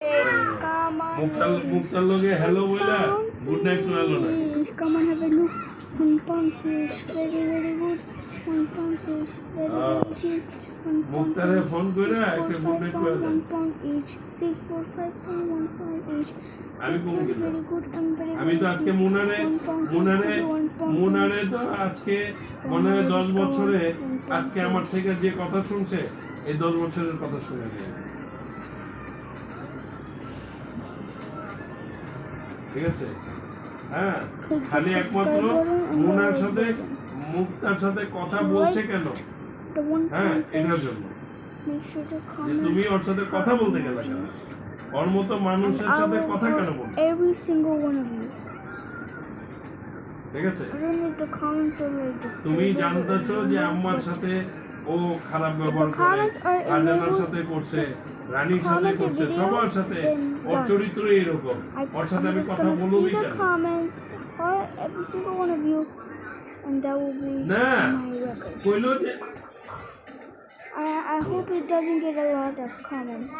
Ladies, come on, মুক্তার লগে hello বইলা good night করালো না ladies, come on, have a look. 1 pound fish, very, very good. 1 pound fish, very, very cheap. 1 pound মুক্তারে fish, phone কইরা 6 একটা for good 5 night pound, কইরা দাও 1 pound each. 6 for 5 pound, 1 pound each. আমি It's কোন very, দিলাম very good and very, আমি তো very আজকে cheap. মুনারে 1 pound fish, মুনারে 1 pound মুনারে fish. তো আজকে মনে হয় 10 বছরে আজকে আমার থেকে যে কথা শুনছে এই 10 বছরের কথা শুনে নেই ঠিক আছে হ্যাঁ খালি একমাত্র মুনার সাথে মুক্তার সাথে কথা বলছে কেন The 1 হ্যাঁ pound এটার fish. জন্য Make sure to যে comment. তুমি ওর সাথে কথা বলতে গেলে কেন ওর মতো মানুষের I সাথে will কথা কেন help বলবে every single one of you. ঠিক আছে I don't need the comments or like the তুমি জানতেছো যে আম্মার সাথে ও খারাপ ব্যবহার করে comments are আজানার enabled, সাথে করছে রানীর সাথে comment the করছে video, সবার সাথে then ওর done. চরিত্র এরকম ওর সাথে I'm আমি just কথা gonna বলবই see the কেন comments for every single one of you, and that will be না my record. কইলো যে I hope it doesn't get a lot of comments.